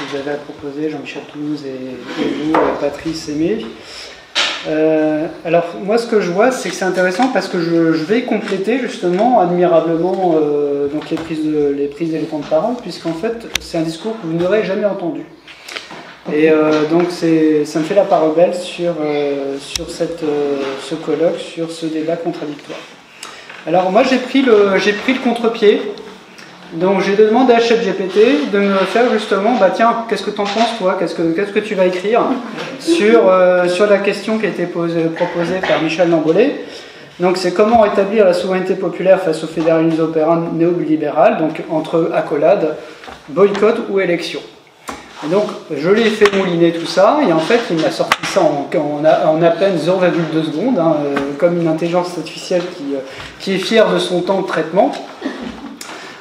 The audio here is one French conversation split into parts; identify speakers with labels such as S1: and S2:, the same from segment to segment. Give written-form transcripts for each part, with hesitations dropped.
S1: vous avez à proposer, Jean-Michel Toulouse et vous, Patrice Aimé. Alors, moi, ce que je vois, c'est que c'est intéressant parce que je vais compléter justement admirablement donc les prises d'éléphants de parole, puisqu'en fait, c'est un discours que vous n'aurez jamais entendu. Et donc, ça me fait la part belle sur ce colloque, sur ce débat contradictoire. Alors, moi, j'ai pris le contre-pied. Donc j'ai demandé à ChatGPT de me faire justement, bah tiens, qu'est-ce que t'en penses toi, qu'est-ce que tu vas écrire sur la question qui a été proposée par Michel Lambollé. Donc c'est comment rétablir la souveraineté populaire face au fédéralisme opérant néolibéral, donc entre accolade, boycott ou élection. Et donc je lui ai fait mouliner tout ça, et en fait il m'a sorti ça en à peine 0,2 secondes, hein, comme une intelligence artificielle qui est fière de son temps de traitement.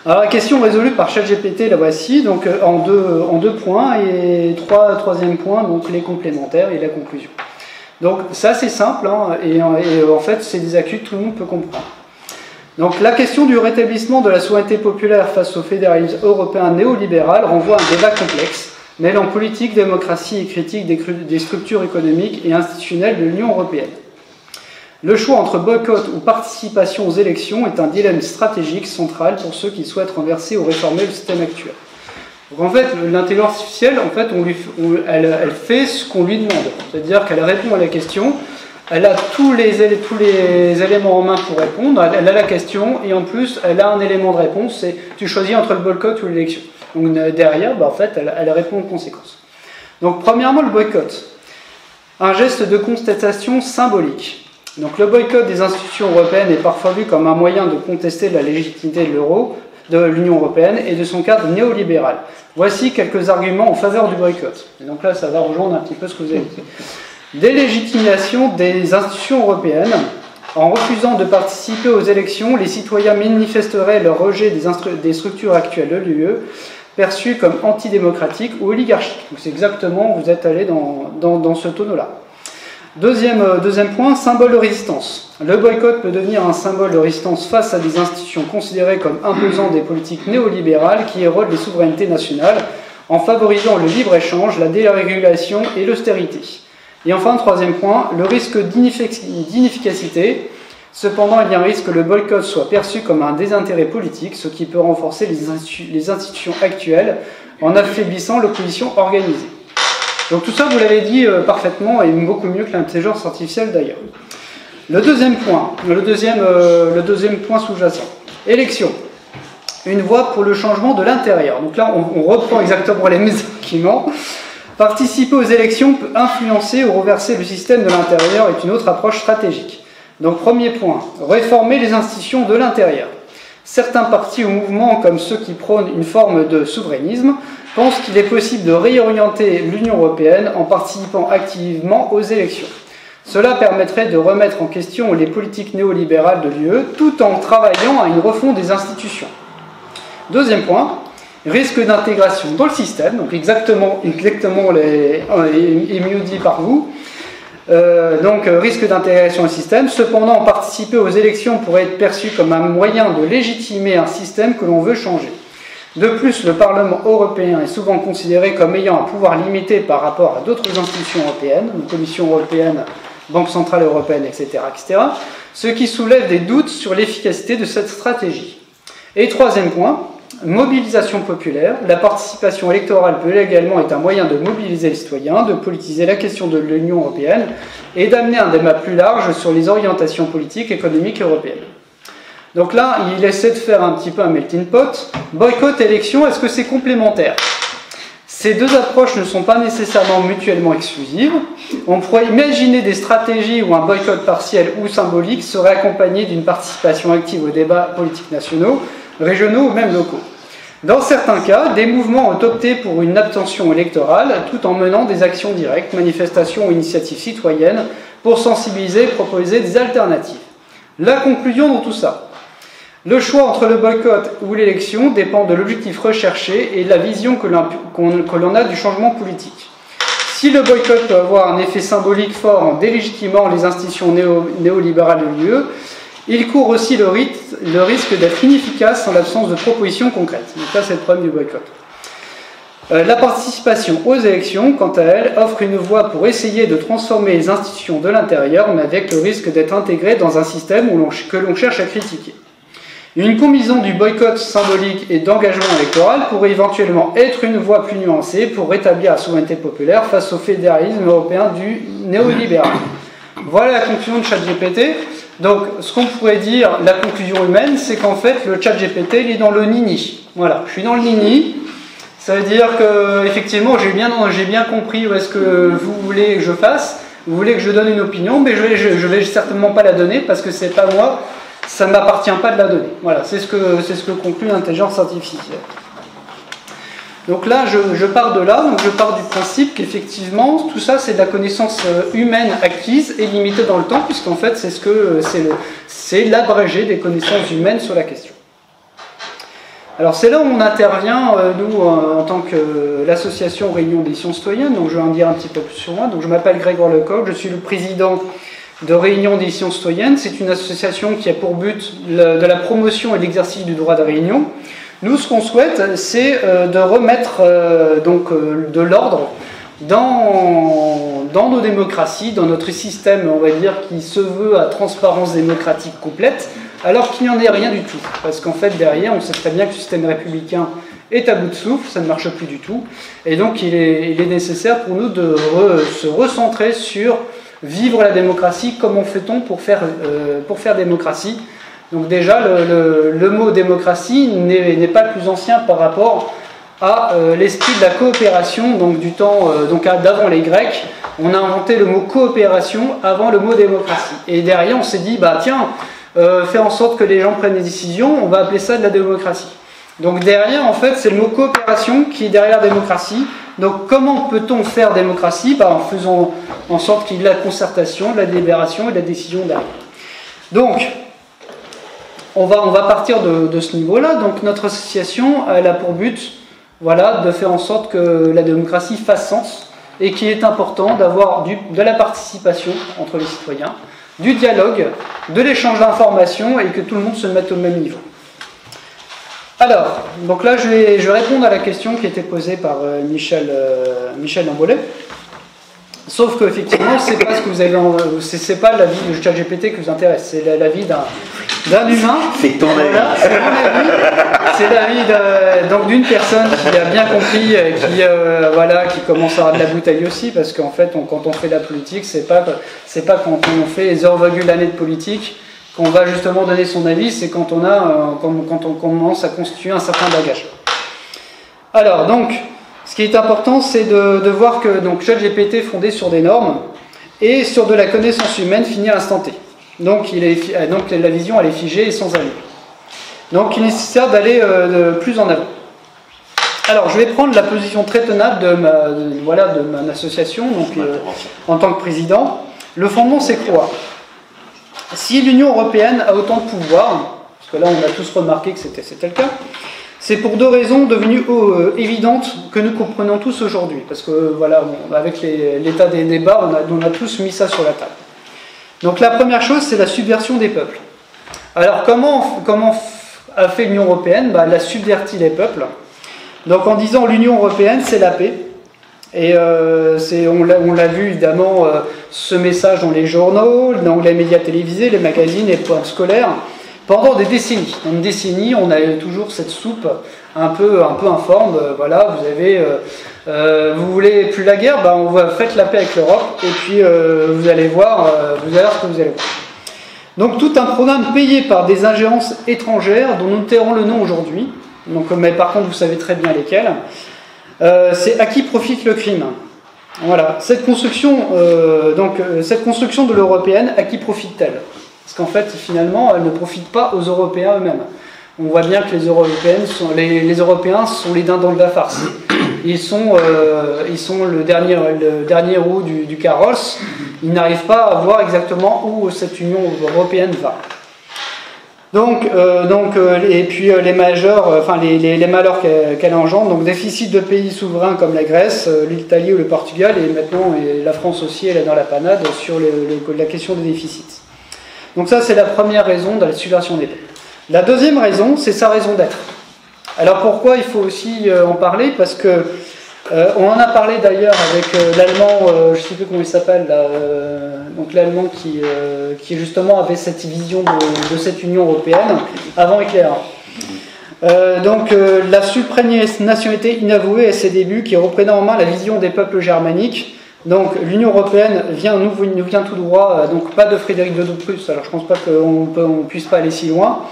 S1: Alors la question résolue par ChatGPT, la voici, donc en deux points, et troisième point, donc les complémentaires et la conclusion. Donc ça c'est simple, hein, et en fait c'est des actus que tout le monde peut comprendre. Donc la question du rétablissement de la souveraineté populaire face au fédéralisme européen néolibéral renvoie à un débat complexe, mêlant politique, démocratie et critique des structures économiques et institutionnelles de l'Union européenne. Le choix entre boycott ou participation aux élections est un dilemme stratégique central pour ceux qui souhaitent renverser ou réformer le système actuel. Donc en fait, l'intelligence artificielle, en fait, elle fait ce qu'on lui demande. C'est-à-dire qu'elle répond à la question, elle a tous les éléments en main pour répondre, elle a la question, et en plus, elle a un élément de réponse, c'est tu choisis entre le boycott ou l'élection. Donc derrière, bah, en fait, elle répond aux conséquences. Donc premièrement, le boycott. Un geste de constatation symbolique. Donc le boycott des institutions européennes est parfois vu comme un moyen de contester la légitimité de l'Union européenne et de son cadre néolibéral. Voici quelques arguments en faveur du boycott. Et donc là, ça va rejoindre un petit peu ce que vous avez dit. Délégitimation des institutions européennes. En refusant de participer aux élections, les citoyens manifesteraient leur rejet des structures actuelles de l'UE, perçues comme antidémocratiques ou oligarchiques. C'est exactement, vous êtes allé dans ce tonneau-là. Deuxième point, symbole de résistance. Le boycott peut devenir un symbole de résistance face à des institutions considérées comme imposant des politiques néolibérales qui érodent les souverainetés nationales en favorisant le libre-échange, la dérégulation et l'austérité. Et enfin, troisième point, le risque d'inefficacité. Cependant, il y a un risque que le boycott soit perçu comme un désintérêt politique, ce qui peut renforcer les institutions actuelles en affaiblissant l'opposition organisée. Donc tout ça, vous l'avez dit parfaitement, et beaucoup mieux que l'intelligence artificielle d'ailleurs. Le deuxième point sous-jacent. Élection. Une voie pour le changement de l'intérieur. Donc là, on reprend exactement les mêmes arguments. Participer aux élections peut influencer ou renverser le système de l'intérieur est une autre approche stratégique. Donc premier point, réformer les institutions de l'intérieur. Certains partis ou mouvements, comme ceux qui prônent une forme de souverainisme, pensent qu'il est possible de réorienter l'Union européenne en participant activement aux élections. Cela permettrait de remettre en question les politiques néolibérales de l'UE tout en travaillant à une refonte des institutions. Deuxième point, risque d'intégration dans le système, donc exactement et mieux dit par vous. Risque d'intégration au système. Cependant, participer aux élections pourrait être perçu comme un moyen de légitimer un système que l'on veut changer. De plus, le Parlement européen est souvent considéré comme ayant un pouvoir limité par rapport à d'autres institutions européennes, une Commission européenne, Banque centrale européenne, etc., ce qui soulève des doutes sur l'efficacité de cette stratégie. Et troisième point, mobilisation populaire. La participation électorale peut également être un moyen de mobiliser les citoyens, de politiser la question de l'Union européenne et d'amener un débat plus large sur les orientations politiques et économiques européennes. Donc là, il essaie de faire un petit peu un melting pot. Boycott, élection, est-ce que c'est complémentaire ? Ces deux approches ne sont pas nécessairement mutuellement exclusives. On pourrait imaginer des stratégies où un boycott partiel ou symbolique serait accompagné d'une participation active aux débats politiques nationaux, régionaux ou même locaux. Dans certains cas, des mouvements ont opté pour une abstention électorale tout en menant des actions directes, manifestations ou initiatives citoyennes pour sensibiliser et proposer des alternatives. La conclusion dans tout ça. Le choix entre le boycott ou l'élection dépend de l'objectif recherché et de la vision que l'on a du changement politique. Si le boycott peut avoir un effet symbolique fort en délégitimant les institutions néolibérales de l'UE, il court aussi le risque d'être inefficace en l'absence de propositions concrètes. Donc là, c'est le problème du boycott. La participation aux élections, quant à elle, offre une voie pour essayer de transformer les institutions de l'intérieur, mais avec le risque d'être intégré dans un système que l'on cherche à critiquer. Une combinaison du boycott symbolique et d'engagement électoral pourrait éventuellement être une voie plus nuancée pour rétablir la souveraineté populaire face au fédéralisme européen du néolibéral. Voilà la conclusion de ChatGPT. Donc, ce qu'on pourrait dire, la conclusion humaine, c'est qu'en fait, le ChatGPT, il est dans le nini. Voilà, je suis dans le nini. Ça veut dire que, effectivement, j'ai bien compris où est-ce que vous voulez que je fasse. Vous voulez que je donne une opinion, mais je vais certainement pas la donner parce que c'est pas moi, ça ne m'appartient pas de la donner. Voilà, c'est ce que conclut l'intelligence artificielle. Donc là, je pars de là, donc je pars du principe qu'effectivement, tout ça, c'est de la connaissance humaine acquise et limitée dans le temps, puisqu'en fait, c'est l'abrégé des connaissances humaines sur la question. Alors c'est là où on intervient, nous, en tant que l'association Réunion des sciences citoyennes, donc je vais en dire un petit peu plus sur moi. Donc je m'appelle Grégoire Lecoq, je suis le président de Réunion des sciences citoyennes. C'est une association qui a pour but de la promotion et l'exercice du droit de réunion. Nous, ce qu'on souhaite, c'est de remettre de l'ordre dans nos démocraties, dans notre système, on va dire, qui se veut à transparence démocratique complète, alors qu'il n'y en ait rien du tout. Parce qu'en fait, derrière, on sait très bien que le système républicain est à bout de souffle, ça ne marche plus du tout. Et donc, il est nécessaire pour nous de se recentrer sur vivre la démocratie. Comment fait-on pour faire démocratie? Donc déjà, le mot démocratie n'est pas le plus ancien par rapport à l'esprit de la coopération, donc du temps d'avant les Grecs. On a inventé le mot coopération avant le mot démocratie. Et derrière, on s'est dit, bah tiens, faire en sorte que les gens prennent des décisions, on va appeler ça de la démocratie. Donc derrière, en fait, c'est le mot coopération qui est derrière démocratie. Donc comment peut-on faire démocratie? En faisant en sorte qu'il y ait de la concertation, de la délibération et de la décision derrière. Donc, on va partir de ce niveau-là. Donc notre association, elle a pour but de faire en sorte que la démocratie fasse sens et qu'il est important d'avoir de la participation entre les citoyens, du dialogue, de l'échange d'informations et que tout le monde se mette au même niveau. Alors, donc là, je vais répondre à la question qui a été posée par Michel Lambolet. Sauf qu'effectivement, c'est pas ce que vous avez, c'est pas la vie de ChatGPT qui vous intéresse, c'est la vie d'un humain.
S2: C'est ton avis.
S1: Voilà, c'est mon avis. C'est la vie d'une personne qui a bien compris, qui commence à avoir de la bouteille aussi, parce qu'en fait, quand on fait de la politique, c'est pas quand on fait les 0,1 années de politique qu'on va justement donner son avis, c'est quand on commence à constituer un certain bagage. Alors, donc, ce qui est important, c'est de voir que ChatGPT est fondé sur des normes et sur de la connaissance humaine finie à l'instant T. Donc la vision, elle est figée et sans allure. Donc il est nécessaire d'aller plus en avant. Alors je vais prendre la position très tenable de ma association, en tant que président. Le fondement, c'est quoi? Si l'Union européenne a autant de pouvoir, parce que là on a tous remarqué que c'était le cas, c'est pour deux raisons devenues évidentes que nous comprenons tous aujourd'hui. Parce que avec l'état des débats, on a tous mis ça sur la table. Donc la première chose, c'est la subversion des peuples. Alors comment a fait l'Union européenne? Elle a subverti les peuples. Donc en disant l'Union européenne, c'est la paix. Et on l'a vu évidemment, ce message dans les journaux, dans les médias télévisés, les magazines, les programmes scolaires. Pendant des décennies. Dans une décennie, on a toujours cette soupe un peu informe. Vous voulez plus la guerre, faites la paix avec l'Europe, et puis vous allez voir ce que vous allez voir. Donc tout un programme payé par des ingérences étrangères, dont nous tairons le nom aujourd'hui. Mais par contre, vous savez très bien lesquelles. C'est à qui profite le crime. Voilà. Cette construction de l'européenne, à qui profite-t-elle? Parce qu'en fait, finalement, elle ne profite pas aux Européens eux-mêmes. On voit bien que les Européens sont les dindons de la farce. Ils sont le dernier roue du carrosse. Ils n'arrivent pas à voir exactement où cette Union européenne va. Et puis les malheurs qu'elle engendre, donc déficit de pays souverains comme la Grèce, l'Italie ou le Portugal, et maintenant la France aussi, elle est dans la panade sur la question des déficits. Donc ça, c'est la première raison de la subversion des peuples. La deuxième raison, c'est sa raison d'être. Alors pourquoi il faut aussi en parler? Parce que On en a parlé d'ailleurs avec l'allemand, je ne sais plus comment il s'appelle, donc l'allemand qui justement avait cette vision de cette Union européenne avant Hitler. La supranationalité inavouée à ses débuts qui reprenait en main la vision des peuples germaniques. Donc l'Union européenne nous vient tout droit, donc pas de Frédéric II de Prusse, alors je pense pas qu'on puisse pas aller si loin,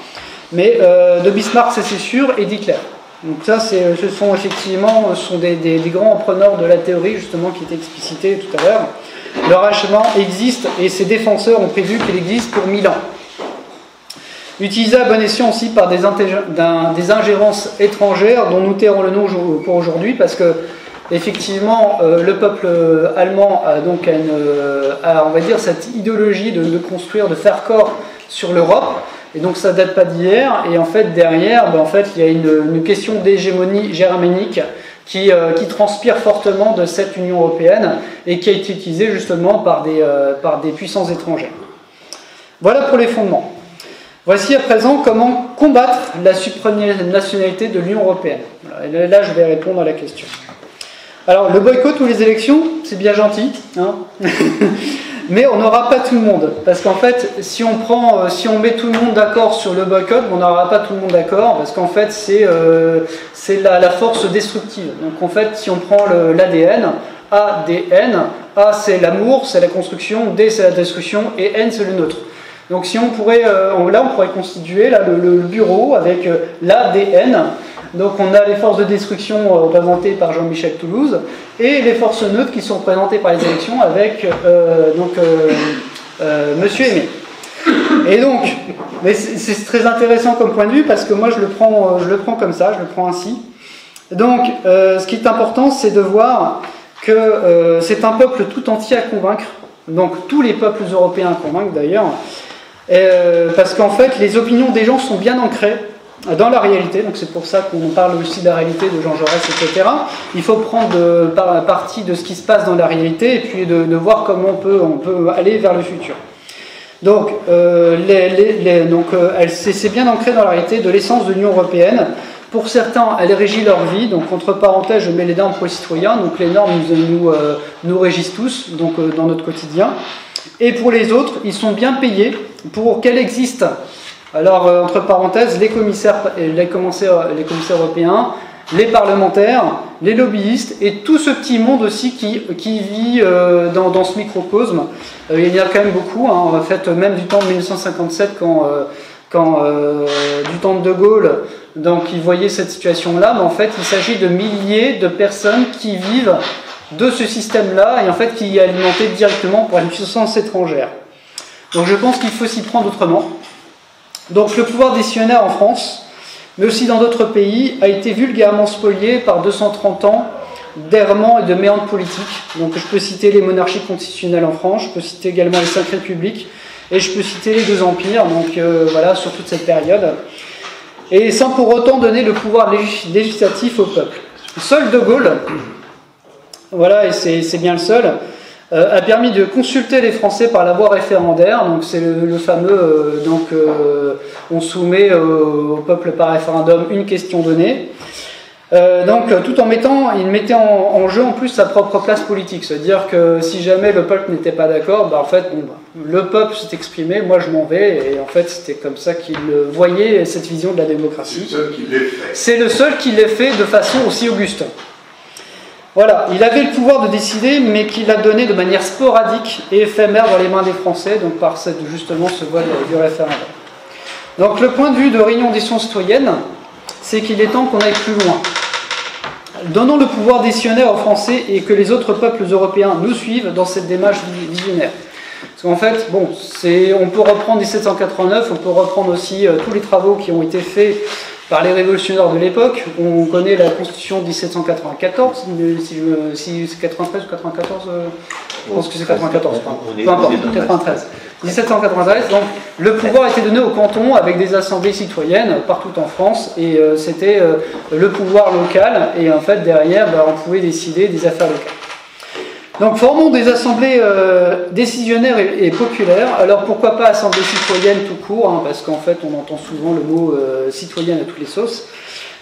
S1: mais de Bismarck, ça c'est sûr, et d'Hitler. Donc ça, ce sont effectivement des grands repreneurs de la théorie, justement, qui était explicité tout à l'heure. Le rachement existe, et ses défenseurs ont prévu qu'il existe pour 1000 ans. Utilisé à bon escient aussi par des ingérences étrangères, dont nous tairons le nom pour aujourd'hui, parce que, effectivement, le peuple allemand a donc on va dire, cette idéologie de construire, de faire corps sur l'Europe. Et donc ça ne date pas d'hier, et en fait derrière, il y a une question d'hégémonie germanique qui transpire fortement de cette Union européenne et qui a été utilisée justement par des puissances étrangères. Voilà pour les fondements. Voici à présent comment combattre la supranationalité de l'Union européenne. Voilà, et là je vais répondre à la question. Alors le boycott ou les élections, c'est bien gentil, hein. Mais on n'aura pas tout le monde, parce qu'en fait, si on met tout le monde d'accord sur le boycott, on n'aura pas tout le monde d'accord, parce qu'en fait, c'est la force destructive. Donc en fait, si on prend l'ADN, ADN, A c'est l'amour, c'est la construction, D c'est la destruction, et N c'est le neutre. Donc si on pourrait, on pourrait constituer le bureau avec l'ADN. Donc on a les forces de destruction représentées par Jean-Michel Toulouse et les forces neutres qui sont représentées par les élections avec Monsieur Aimé. Et donc, mais c'est très intéressant comme point de vue parce que moi je le prends comme ça, je le prends ainsi. Donc ce qui est important, c'est de voir que c'est un peuple tout entier à convaincre. Donc tous les peuples européens à convaincre d'ailleurs, parce qu'en fait les opinions des gens sont bien ancrées dans la réalité, donc c'est pour ça qu'on parle aussi de la réalité de Jean Jaurès, etc. Il faut prendre parti de ce qui se passe dans la réalité et puis de voir comment on peut aller vers le futur. Donc, c'est bien ancré dans la réalité de l'essence de l'Union européenne. Pour certains, elle régit leur vie, donc entre parenthèses, je mets les normes pour les citoyens, donc les normes nous régissent tous, donc dans notre quotidien. Et pour les autres, ils sont bien payés pour qu'elle existe. Alors, entre parenthèses, les commissaires européens, les parlementaires, les lobbyistes et tout ce petit monde aussi qui vit dans ce microcosme. Il y en a quand même beaucoup, hein, en fait, même du temps de 1957, du temps de De Gaulle, donc ils voyaient cette situation-là, mais en fait, il s'agit de milliers de personnes qui vivent de ce système-là et en fait qui est alimenté directement par une puissance étrangère. Donc je pense qu'il faut s'y prendre autrement. Donc le pouvoir décisionnaire en France, mais aussi dans d'autres pays, a été vulgairement spolié par 230 ans d'errements et de méandres politiques. Donc je peux citer les monarchies constitutionnelles en France, je peux citer également les 5 républiques, et je peux citer les 2 empires, donc voilà, sur toute cette période. Et sans pour autant donner le pouvoir législatif au peuple. Seul De Gaulle, voilà, et c'est bien le seul, a permis de consulter les Français par la voie référendaire, donc c'est le fameux, on soumet au peuple par référendum une question donnée, tout en il mettait en jeu en plus sa propre place politique, c'est-à-dire que si jamais le peuple n'était pas d'accord, le peuple s'est exprimé, moi je m'en vais, et en fait c'était comme ça qu'il voyait cette vision de la démocratie. C'est le seul qui l'ait fait de façon aussi auguste. Voilà, il avait le pouvoir de décider, mais qu'il l'a donné de manière sporadique et éphémère dans les mains des Français, donc par justement ce vote du référendum. Donc le point de vue de Réunion d'Action citoyenne, c'est qu'il est temps qu'on aille plus loin. Donnons le pouvoir décisionnaire aux Français et que les autres peuples européens nous suivent dans cette démarche visionnaire. Parce qu'en fait, on peut reprendre 1789, on peut reprendre aussi tous les travaux qui ont été faits par les révolutionnaires de l'époque. On connaît la Constitution de 1794, si c'est 93 ou 94, je pense que c'est 94, peu importe, 93. 1793, donc le pouvoir était donné au canton avec des assemblées citoyennes partout en France, et c'était le pouvoir local, et en fait derrière, on pouvait décider des affaires locales. Donc formons des assemblées décisionnaires et populaires. Alors pourquoi pas assemblée citoyenne tout court, hein, parce qu'en fait on entend souvent le mot citoyenne à toutes les sauces.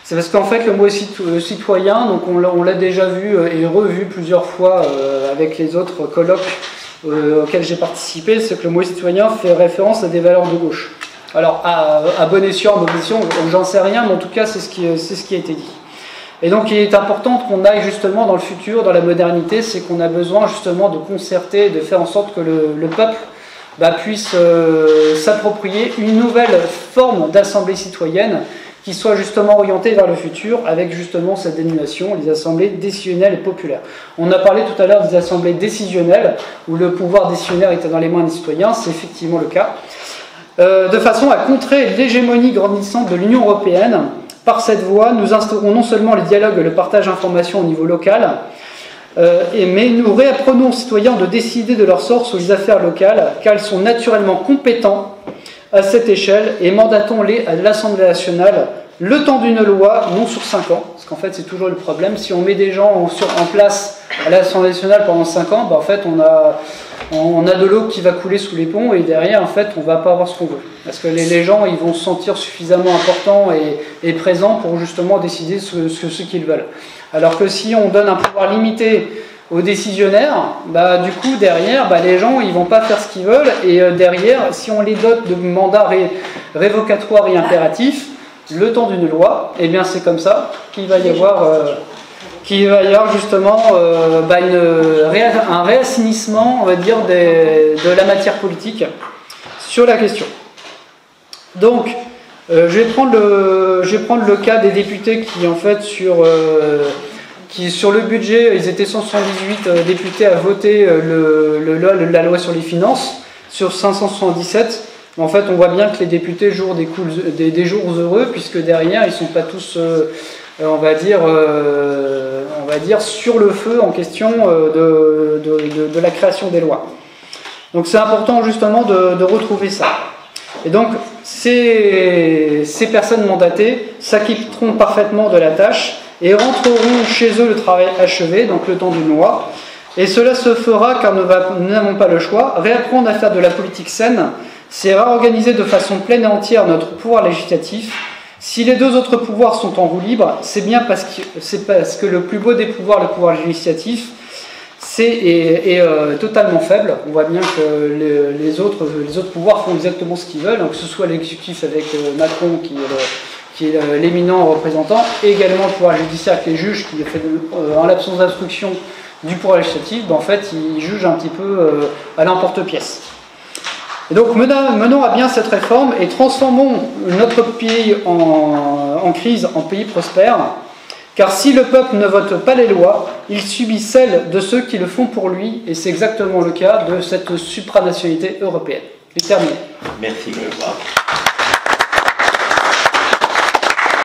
S1: C'est parce qu'en fait, le mot citoyen, donc on l'a déjà vu et revu plusieurs fois avec les autres colloques auxquels j'ai participé, c'est que le mot citoyen fait référence à des valeurs de gauche. Alors, à bon escient, à bonne escient, j'en sais rien, mais en tout cas, c'est ce qui a été dit. Et donc, il est important qu'on aille justement dans le futur, dans la modernité, c'est qu'on a besoin justement de concerter, de faire en sorte que le peuple puisse s'approprier une nouvelle forme d'assemblée citoyenne qui soit justement orientée vers le futur, avec justement cette dénomination, les assemblées décisionnelles et populaires. On a parlé tout à l'heure des assemblées décisionnelles, où le pouvoir décisionnaire était dans les mains des citoyens, c'est effectivement le cas, de façon à contrer l'hégémonie grandissante de l'Union européenne. Par cette voie, nous instaurons non seulement le dialogue et le partage d'informations au niveau local, mais nous réapprenons aux citoyens de décider de leur sort sur les affaires locales, car ils sont naturellement compétents à cette échelle, et mandatons-les à l'Assemblée nationale le temps d'une loi, non sur 5 ans, parce qu'en fait c'est toujours le problème, si on met des gens en place à l'Assemblée nationale pendant 5 ans, en fait on a de l'eau qui va couler sous les ponts, et derrière en fait on va pas avoir ce qu'on veut, parce que les gens ils vont se sentir suffisamment importants et présents pour justement décider ce qu'ils veulent. Alors que si on donne un pouvoir limité aux décisionnaires, du coup derrière les gens ils vont pas faire ce qu'ils veulent, et derrière si on les dote de mandats révocatoires et impératifs le temps d'une loi, et bien c'est comme ça qu'il va y avoir justement un réassainissement, on va dire, de la matière politique sur la question. Donc je vais prendre le cas des députés qui en fait sur le budget, ils étaient 178 députés à voter la loi sur les finances, sur 577. En fait, on voit bien que les députés jouent des jours heureux, puisque derrière, ils ne sont pas tous, on va dire, sur le feu en question de la création des lois. Donc c'est important justement de retrouver ça. Et donc, ces personnes mandatées s'acquitteront parfaitement de la tâche et rentreront chez eux le travail achevé, donc le temps d'une loi. Et cela se fera car nous n'avons pas le choix. Réapprendre à faire de la politique saine, c'est réorganiser de façon pleine et entière notre pouvoir législatif. Si les deux autres pouvoirs sont en roue libre, c'est bien parce que le plus beau des pouvoirs, le pouvoir législatif, est totalement faible. On voit bien que les autres pouvoirs font exactement ce qu'ils veulent, que ce soit l'exécutif avec Macron qui est l'éminent représentant, et également le pouvoir judiciaire avec les juges qui fait en l'absence d'instruction du pouvoir législatif, en fait ils jugent un petit peu à l'emporte-pièce. Et donc menons à bien cette réforme et transformons notre pays en crise en pays prospère, car si le peuple ne vote pas les lois, il subit celles de ceux qui le font pour lui, et c'est exactement le cas de cette supranationalité européenne. C'est terminé.
S2: Merci.